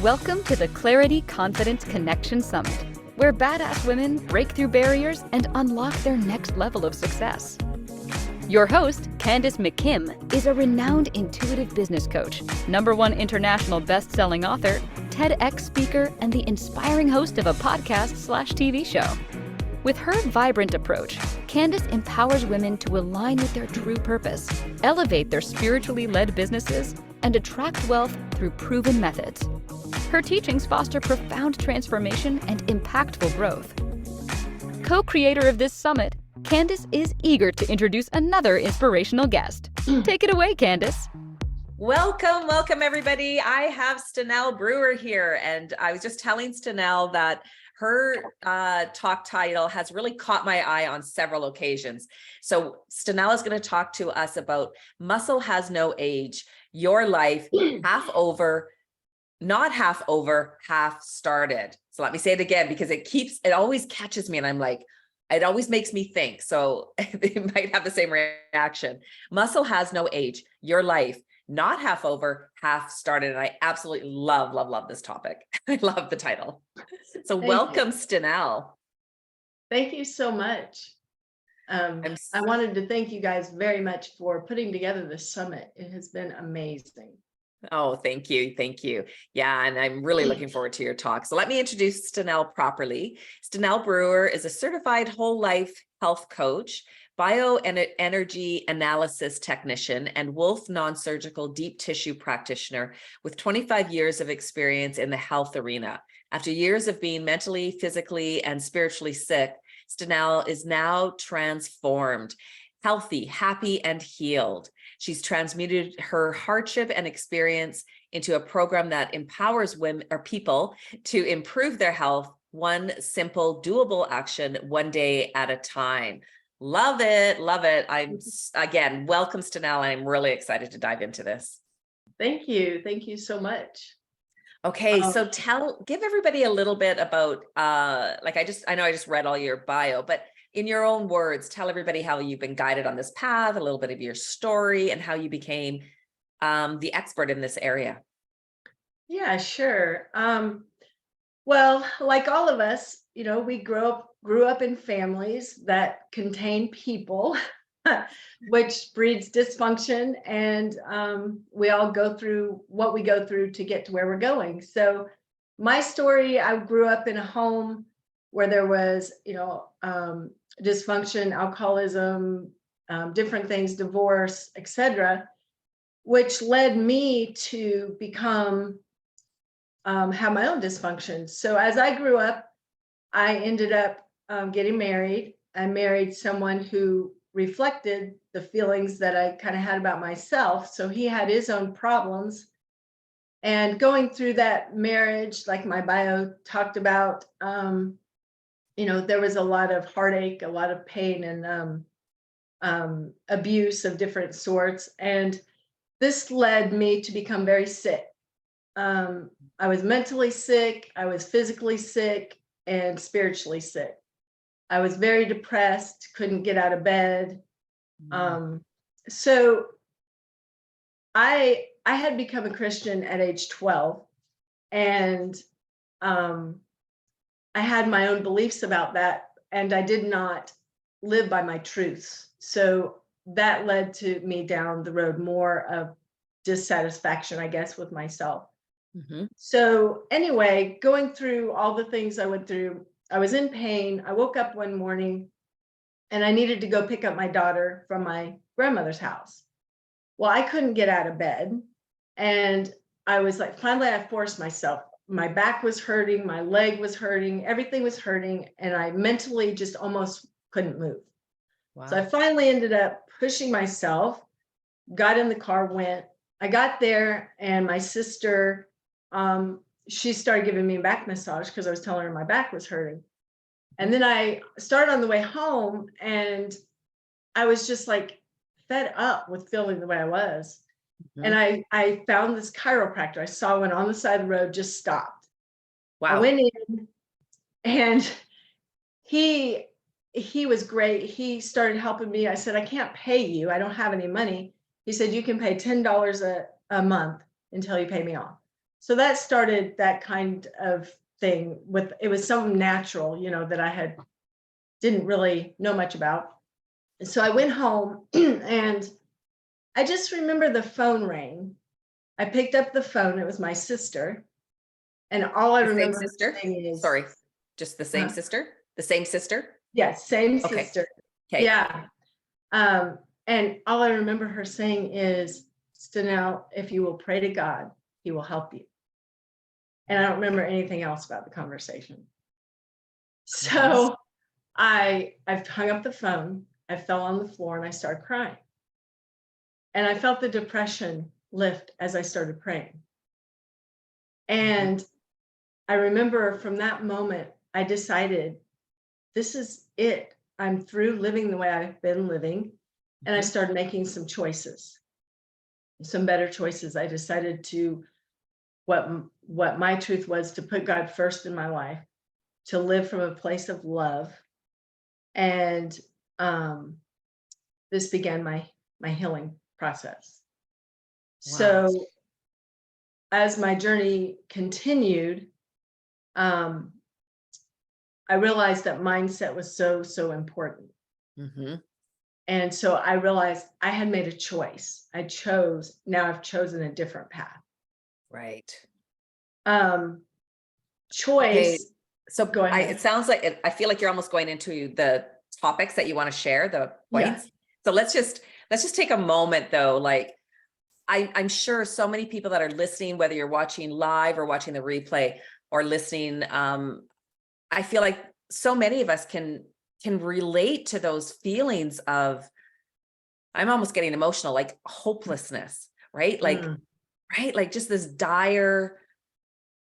Welcome to the Clarity Confidence Connection Summit, where badass women break through barriers and unlock their next level of success. Your host, Candace McKim, is a renowned intuitive business coach, #1 international best-selling author, TEDx speaker, and the inspiring host of a podcast/TV show. With her vibrant approach, Candace empowers women to align with their true purpose, elevate their spiritually led businesses, and attract wealth through proven methods. Her teachings foster profound transformation and impactful growth. Co-creator of this summit, Candace is eager to introduce another inspirational guest. Take it away, Candace. Welcome everybody. I have Stenelle Brewer here, and I was just telling Stenelle that her talk title has really caught my eye on several occasions. So Stenelle is going to talk to us about Muscle Has No Age, Your Life, Half Over, Not Half Over, Half Started. So let me say it again, because it always catches me, and I'm like, it always makes me think. So they might have the same reaction. Muscle Has No Age, Your Life, Not Half Over, Half Started. And I absolutely love this topic. I love the title. So welcome, Stenelle. Thank you so much. I wanted to thank you guys very much for putting together this summit. It has been amazing. Oh, thank you. Thank you. Yeah, and I'm really looking forward to your talk. So let me introduce Stenelle properly. Stenelle Brewer is a certified whole life health coach, bioenergy analysis technician, and Wolf non-surgical deep tissue practitioner with 25 years of experience in the health arena. After years of being mentally, physically, and spiritually sick, Stenelle is now transformed, healthy, happy, and healed. She's transmuted her hardship and experience into a program that empowers women or people to improve their health, one simple, doable action, one day at a time. Love it. Love it. Again, welcome, Stenelle. I'm really excited to dive into this. Thank you. Thank you so much. Okay, so give everybody a little bit about, I know I just read all your bio, but in your own words, tell everybody how you've been guided on this path, a little bit of your story, and how you became the expert in this area. Yeah, sure. Well, like all of us, we grew up in families that contain people, which breeds dysfunction, and we all go through what we go through to get to where we're going. So my story, I grew up in a home where there was, dysfunction, alcoholism, different things, divorce, etc., which led me to have my own dysfunction. So as I grew up, I ended up getting married. I married someone who reflected the feelings that I kind of had about myself. So he had his own problems. And going through that marriage, like my bio talked about, there was a lot of heartache, a lot of pain, and abuse of different sorts. And this led me to become very sick. I was mentally sick, I was physically sick, and spiritually sick. I was very depressed, couldn't get out of bed. So I had become a Christian at age 12, and I had my own beliefs about that, and I did not live by my truths. So that led to me down the road more of dissatisfaction, I guess, with myself. Mm-hmm. So anyway, going through all the things I went through, I was in pain. I woke up one morning and I needed to go pick up my daughter from my grandmother's house. Well, I couldn't get out of bed. And I was like, finally, I forced myself. My back was hurting, my leg was hurting, everything was hurting. And I mentally just almost couldn't move. Wow. So I finally ended up pushing myself, got in the car, went. I got there, and my sister, she started giving me a back massage because I was telling her my back was hurting. And then I started on the way home, and I was just like fed up with feeling the way I was. Mm-hmm. And I found this chiropractor. I saw one on the side of the road, just stopped. Wow. I went in, and he was great. He started helping me. I said, I can't pay you. I don't have any money. He said, you can pay $10 a month until you pay me off. So that started that kind of thing with, it was something natural, that I didn't really know much about. And so I went home and I just remember the phone rang. I picked up the phone. It was my sister. And all I The same remember her sister? saying is, Sorry, just the same uh, sister? The same sister? yes, same Okay. sister. Okay. Yeah. And all I remember her saying is, Stenelle, if you will pray to God, he will help you. And I don't remember anything else about the conversation. So I hung up the phone, I fell on the floor and I started crying. And I felt the depression lift as I started praying. And I remember from that moment, I decided, this is it. I'm through living the way I've been living. And I started making some choices, some better choices. I decided to, what my truth was, to put God first in my life, to live from a place of love. And this began my healing process. Wow. So as my journey continued, I realized that mindset was so important. And so I realized I had made a choice. Now I've chosen a different path. Right. Choice. Okay. So Go ahead. it sounds like I feel like you're almost going into the topics that you want to share, the points. Yeah. So let's just take a moment though. Like I'm sure so many people that are listening, whether you're watching live or watching the replay or listening, I feel like so many of us can relate to those feelings of, I'm almost getting emotional, like hopelessness, right? Like, right? Like just this dire,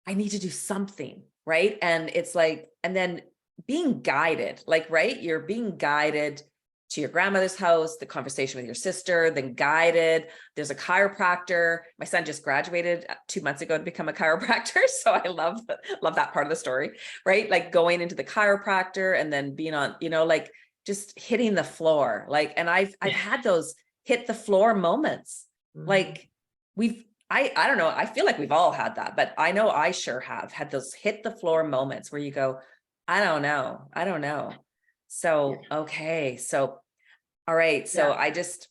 I need to do something, right? And it's like, and then being guided, like, right? You're being guided to your grandmother's house, the conversation with your sister, then guided. There's a chiropractor. My son just graduated 2 months ago to become a chiropractor. So I love that part of the story, right? Like going into the chiropractor and then being on, like just hitting the floor. Like, and I've had those hit the floor moments. Like I don't know. I feel like we've all had that, but I know I sure have had those hit the floor moments where you go, I don't know. So, okay. So, all right. So I just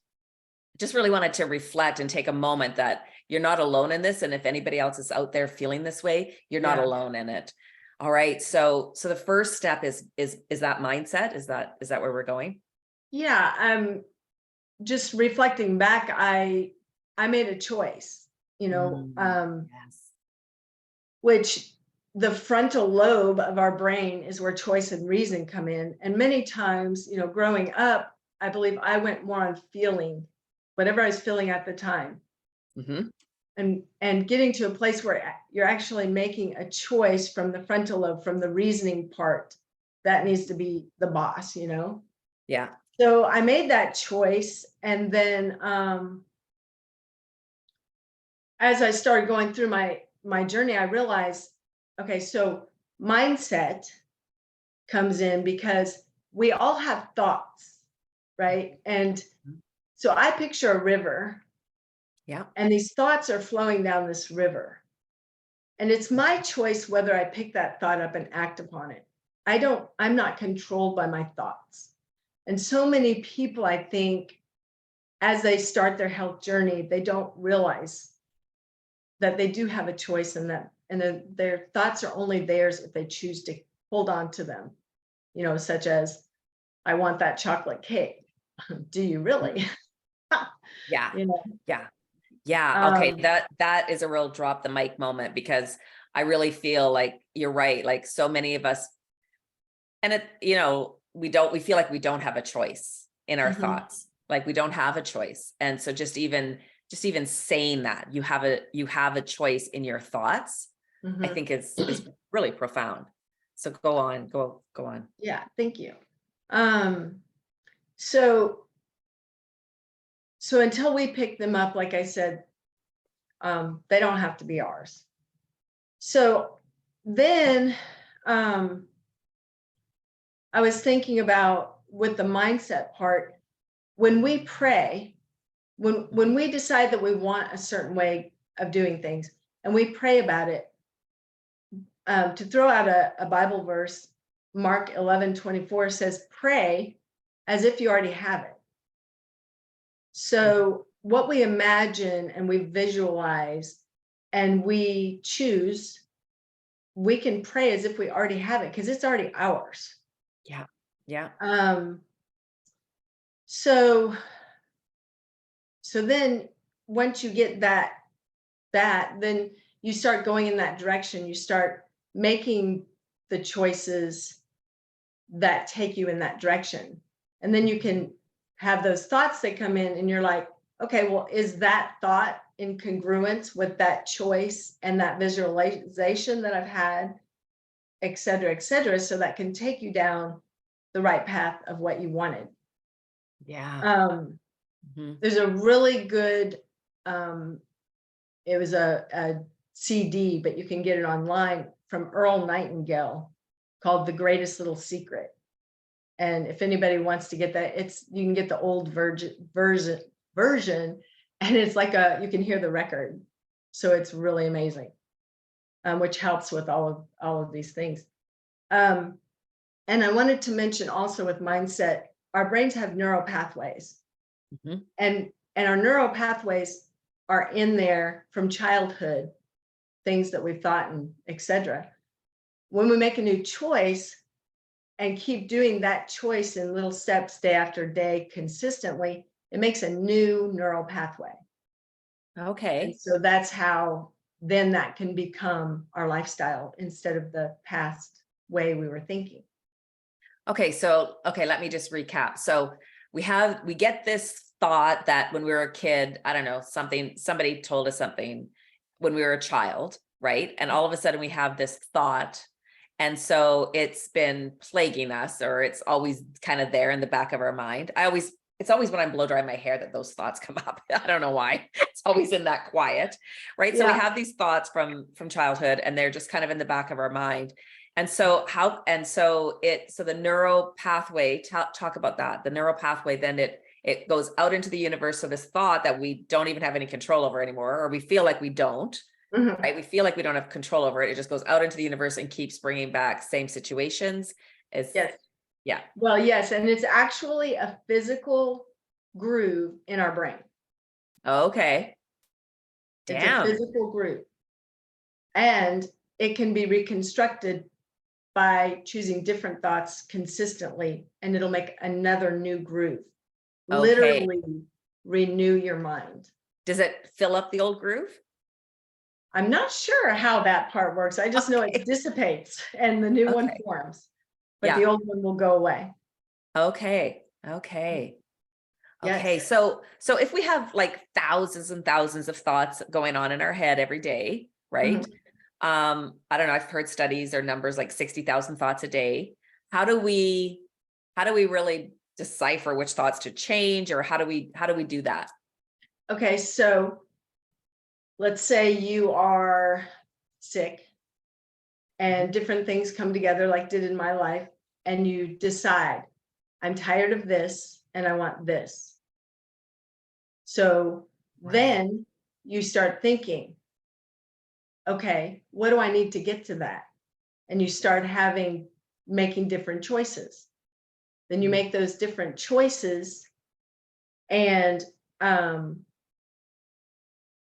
really wanted to reflect and take a moment that you're not alone in this. And if anybody else is out there feeling this way, you're not alone in it. All right. So the first step is that mindset. Is that where we're going? Yeah. Just reflecting back, I made a choice, Yes. which the frontal lobe of our brain is where choice and reason come in. And many times, growing up, I believe I went more on feeling, whatever I was feeling at the time. And getting to a place where you're actually making a choice from the frontal lobe, from the reasoning part, that needs to be the boss, Yeah. So I made that choice. And then as I started going through my journey, I realized, okay, so mindset comes in because we all have thoughts, right? And so I picture a river. Yeah. And these thoughts are flowing down this river. And it's my choice whether I pick that thought up and act upon it. I'm not controlled by my thoughts. And so many people, I think, as they start their health journey, they don't realize that they do have a choice in that, and their thoughts are only theirs if they choose to hold on to them, such as, I want that chocolate cake. Do you really? Yeah. You know? Yeah. Okay. That is a real drop the mic moment, because I really feel like you're right. Like so many of us, and we feel like we don't have a choice in our thoughts. Like we don't have a choice. And so just even saying that you have a choice in your thoughts, I think is really profound. So go on. Yeah. Thank you. So until we pick them up, like I said, they don't have to be ours. So then I was thinking about, with the mindset part, when we pray, when we decide that we want a certain way of doing things, and we pray about it. To throw out a Bible verse, Mark 11:24 says, pray as if you already have it. So what we imagine and we visualize and we choose, we can pray as if we already have it because it's already ours. Yeah. Yeah. So then once you get that, then you start going in that direction. You start making the choices that take you in that direction. And then you can have those thoughts that come in and you're like, okay, well, is that thought in congruence with that choice and that visualization that I've had, et cetera, so that can take you down the right path of what you wanted. Yeah. There's a really good, it was a CD, but you can get it online, from Earl Nightingale, called The Greatest Little Secret. And if anybody wants to get that, you can get the old version, and it's like you can hear the record. So it's really amazing, which helps with all of these things. And I wanted to mention also with mindset, our brains have neural pathways. And our neural pathways are in there from childhood, things that we've thought and etc. When we make a new choice and keep doing that choice in little steps day after day consistently, it makes a new neural pathway. Okay. And so that's how then that can become our lifestyle instead of the past way we were thinking. Okay. Let me just recap. So we get this thought that when we were a kid, I don't know, somebody told us something when we were a child, right? And all of a sudden we have this thought. And so it's been plaguing us, or it's always kind of there in the back of our mind. It's always when I'm blow drying my hair that those thoughts come up. I don't know why. It's always in that quiet, right? Yeah. So we have these thoughts from childhood, and they're just kind of in the back of our mind. And so the neural pathway, talk about that. The neural pathway, then it goes out into the universe of this thought that we don't even have any control over anymore, or we feel like we don't. Right? We feel like we don't have control over it. It just goes out into the universe and keeps bringing back same situations. Yes. Yeah. Well, yes. And it's actually a physical groove in our brain. Okay. Damn. It's a physical groove. And it can be reconstructed by choosing different thoughts consistently, and it'll make another new groove. Okay. Literally renew your mind. Does it fill up the old groove? I'm not sure how that part works. I just know it dissipates and the new one forms, but the old one will go away. Okay. Yes. Okay. So if we have like thousands and thousands of thoughts going on in our head every day, right? I don't know. I've heard studies or numbers like 60,000 thoughts a day. How do we really decipher which thoughts to change, or how do we do that? Okay. So let's say you are sick and different things come together, like did in my life, and you decide, I'm tired of this and I want this. So then you start thinking, okay, what do I need to get to that? And you start making different choices. Then you make those different choices, and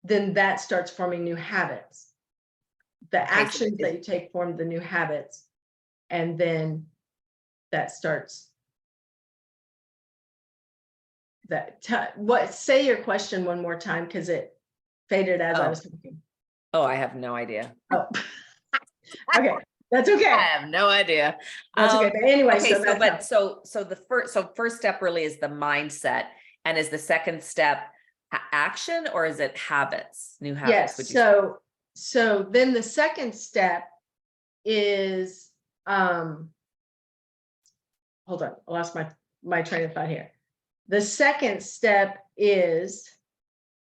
then that starts forming new habits. The actions that you take form the new habits, and then that starts say your question one more time, because it faded as I was talking. Oh, I have no idea. Oh, okay. That's okay. I have no idea. That's okay. But anyway, so the first step really is the mindset, and is the second step action, or is it habits, new habits? Yes. So then the second step is hold on, I lost my train of thought here. The second step is,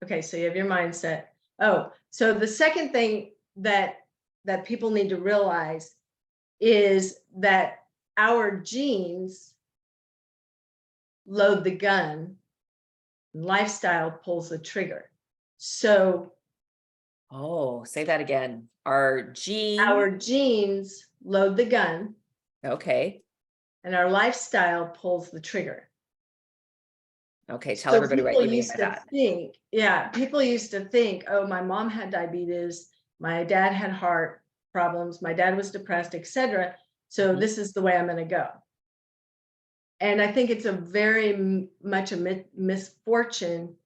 okay, so you have your mindset. Oh, so the second thing that people need to realize is that our genes load the gun, lifestyle pulls the trigger. So Oh, say that again. Our gene. Our genes load the gun Okay. and our lifestyle pulls the trigger. Okay. Tell So everybody what people you mean used by to that. think, yeah, people used to think, oh, my mom had diabetes, my dad had heart problems, my dad was depressed, etc. So Mhm. this is the way I'm going to go. And I think it's a very much a misfortune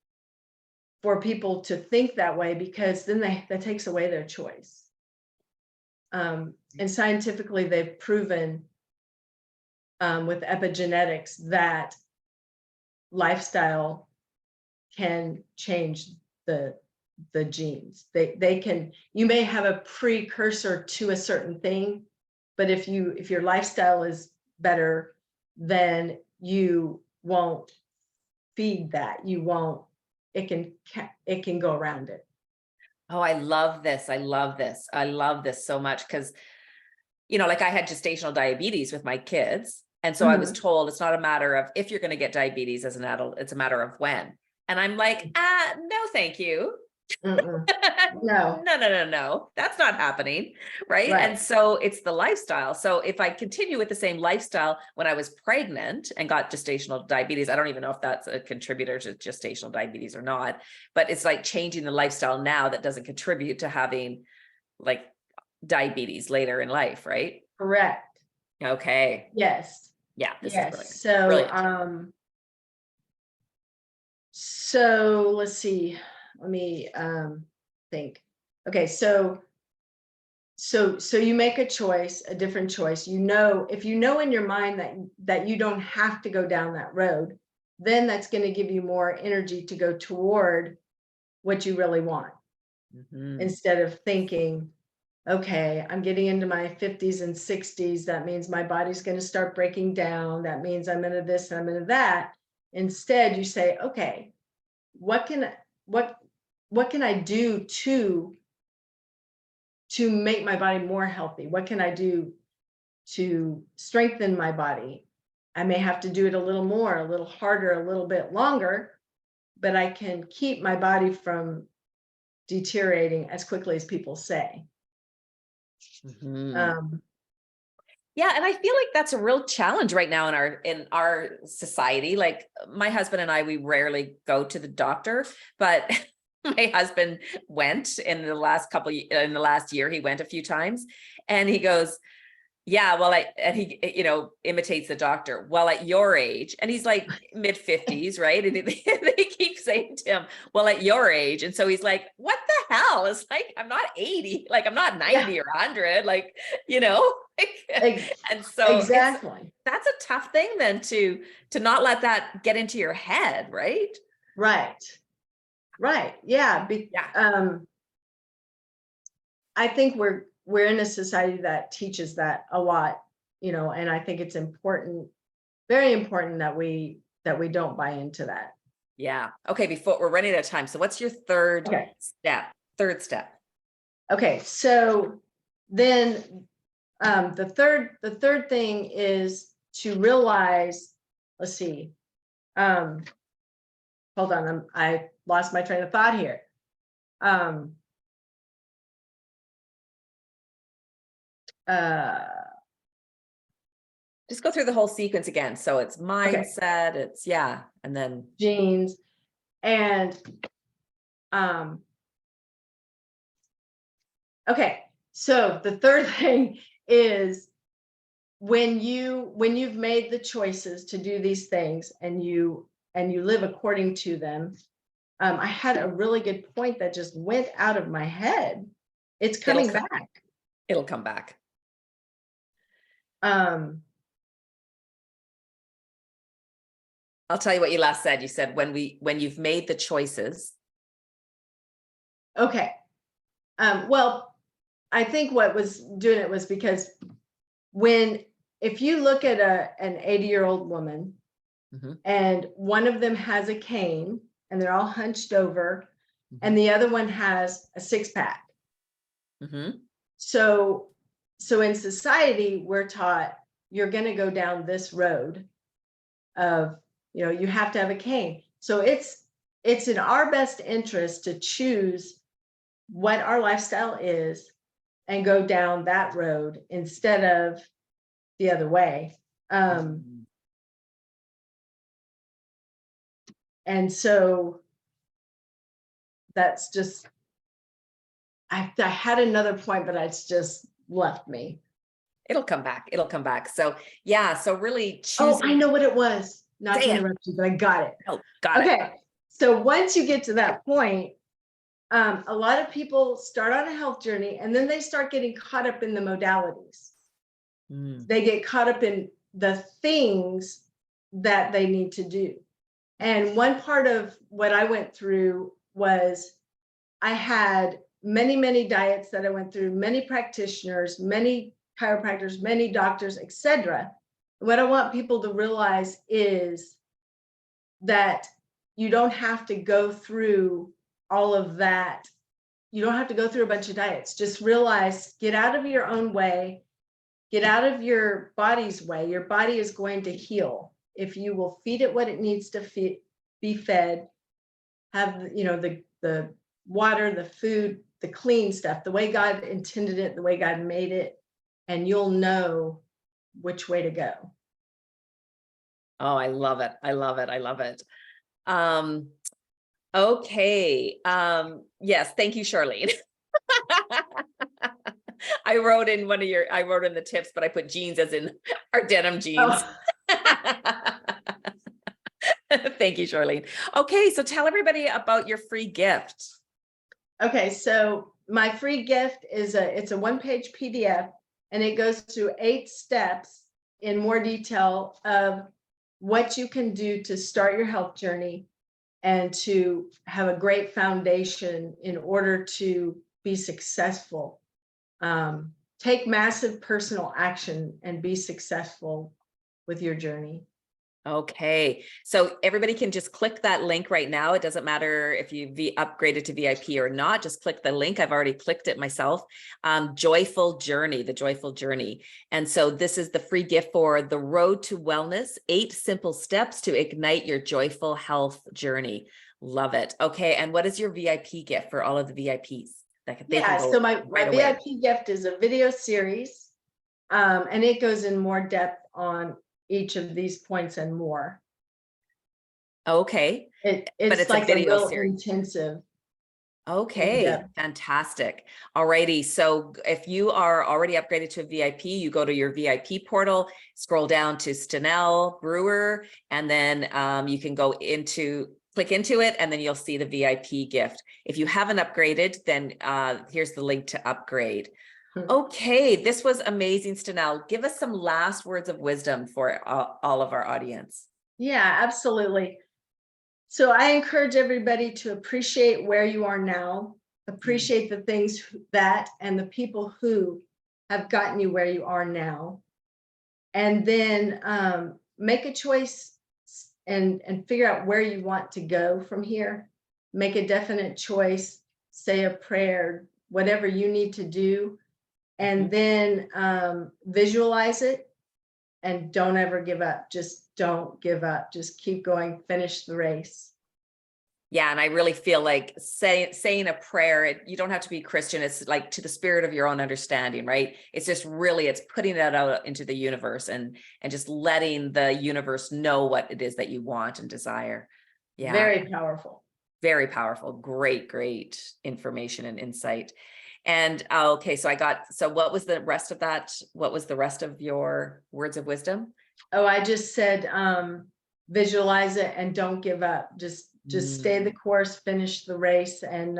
for people to think that way, because then that takes away their choice. And scientifically, they've proven with epigenetics that lifestyle can change the genes. They can, you may have a precursor to a certain thing, but if your lifestyle is better, then you won't feed that. You won't, it can go around it. Oh, I love this. I love this. I love this so much because, like I had gestational diabetes with my kids. And so I was told it's not a matter of if you're going to get diabetes as an adult, it's a matter of when. And I'm like, no, thank you. No, No. That's not happening. Right. right. And so it's the lifestyle. So if I continue with the same lifestyle when I was pregnant and got gestational diabetes, I don't even know if that's a contributor to gestational diabetes or not, but it's like changing the lifestyle now that doesn't contribute to having like diabetes later in life. Right. Correct. Okay. Yes. Yeah. This is brilliant. Yes. So, Brilliant. so let's see. Let me think. Okay, so you make a choice, a different choice. If you know in your mind that you don't have to go down that road, then that's going to give you more energy to go toward what you really want. Instead of thinking, okay, I'm getting into my 50s and 60s. That means my body's going to start breaking down. That means I'm into this and I'm into that. Instead, you say, okay, what can I do to make my body more healthy? What can I do to strengthen my body? I may have to do it a little more, a little harder, a little bit longer, but I can keep my body from deteriorating as quickly as people say. Yeah, and I feel like that's a real challenge right now in our society. Like my husband and I, we rarely go to the doctor, but my husband went in the last year, he went a few times, and he goes, yeah, well, and he, imitates the doctor. Well, at your age, and he's like mid 50s, right? And they keep saying to him, well, at your age. And so he's like, what the hell? It's like, I'm not 80, like I'm not 90 or 100, like, and so exactly. That's a tough thing then to not let that get into your head, right? Right. Yeah. I think we're in a society that teaches that a lot, and I think it's important, very important that we don't buy into that. Yeah. Okay. Before we're running out of time. So what's your third step? Third step. Okay. So then the third thing is to realize, let's see. Hold on. I lost my train of thought here. Just go through the whole sequence again. So it's mindset, it's and then genes, and okay. So the third thing is when you've made the choices to do these things and you live according to them. I had a really good point that just went out of my head. It's coming back. It'll come back. I'll tell you what you last said. You said when you've made the choices. Okay. Well, I think what was doing it was because if you look at an 80-year-old woman and one of them has a cane and they're all hunched over and the other one has a six-pack. So in society, we're taught you're going to go down this road of, you have to have a cane. So it's in our best interest to choose what our lifestyle is and go down that road instead of the other way. And so that's just, I had another point, but it's just left me. It'll come back. It'll come back. So yeah, so really Oh, choosing. I know what it was. Not Say to it. interrupt you, but I got it. Oh, got it. Okay. So once you get to that point, a lot of people start on a health journey and then they start getting caught up in the modalities. They get caught up in the things that they need to do. And one part of what I went through was I had many, many diets that I went through, many practitioners, many chiropractors, many doctors, etc. What I want people to realize is that you don't have to go through all of that. You don't have to go through a bunch of diets. Just realize, get out of your own way, get out of your body's way. Your body is going to heal if you will feed it what it needs to be fed, have the water, the food, the clean stuff, the way God intended it, the way God made it, and you'll know which way to go. Oh, I love it. I love it. I love it. Okay. Yes. Thank you, Charlene. I wrote in the tips, but I put jeans as in our denim jeans. Oh. Thank you, Charlene. Okay. So tell everybody about your free gift. Okay. So my free gift is it's a one-page PDF, and it goes through 8 steps in more detail of what you can do to start your health journey and to have a great foundation in order to be successful. Take massive personal action and be successful with your journey. Okay. So everybody can just click that link right now. It doesn't matter if you upgraded to VIP or not, just click the link. I've already clicked it myself. Joyful Journey, the Joyful Journey. And so this is the free gift for the Road to Wellness, 8 simple steps to ignite your joyful health journey. Love it. Okay. And what is your VIP gift for all of the VIPs? So my VIP gift is a video series, and it goes in more depth on each of these points and more. Okay. It's like a real intensive. Okay, fantastic. Alrighty. So if you are already upgraded to a VIP, you go to your VIP portal, scroll down to Stenelle Brewer, and then you can click into it, and then you'll see the VIP gift. If you haven't upgraded, then here's the link to upgrade. Okay, this was amazing, Stenelle. Give us some last words of wisdom for all of our audience. Yeah, absolutely. So I encourage everybody to appreciate where you are now, appreciate the things that and the people who have gotten you where you are now, and then make a choice and figure out where you want to go from here. Make a definite choice, say a prayer, whatever you need to do, and then visualize it, and don't ever give up. Just don't give up. Just keep going, finish the race. Yeah. And I really feel like saying a prayer, you don't have to be Christian. It's like to the spirit of your own understanding, right? It's just really, it's putting that out into the universe and just letting the universe know what it is that you want and desire. Yeah. Very powerful. Very powerful. Great, great information and insight. And okay, so what was the rest of that? What was the rest of your words of wisdom? Oh, I just said, visualize it and don't give up. Just stay the course, finish the race, and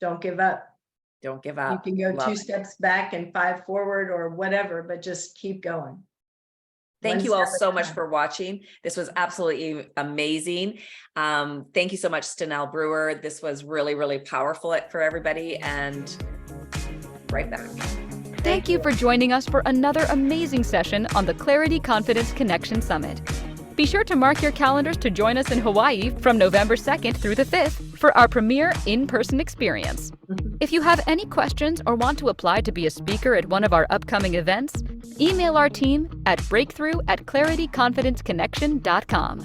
don't give up. Don't give up. You can go 2 steps back and 5 forward or whatever, but just keep going. Thank you all so much for watching. This was absolutely amazing. Thank you so much, Stenelle Brewer. This was really, really powerful for everybody, and right back. Thank you for joining us for another amazing session on the Clarity Confidence Connection Summit. Be sure to mark your calendars to join us in Hawaii from November 2nd through the 5th for our premier in-person experience. If you have any questions or want to apply to be a speaker at one of our upcoming events, email our team at breakthrough@clarityconfidenceconnection.com.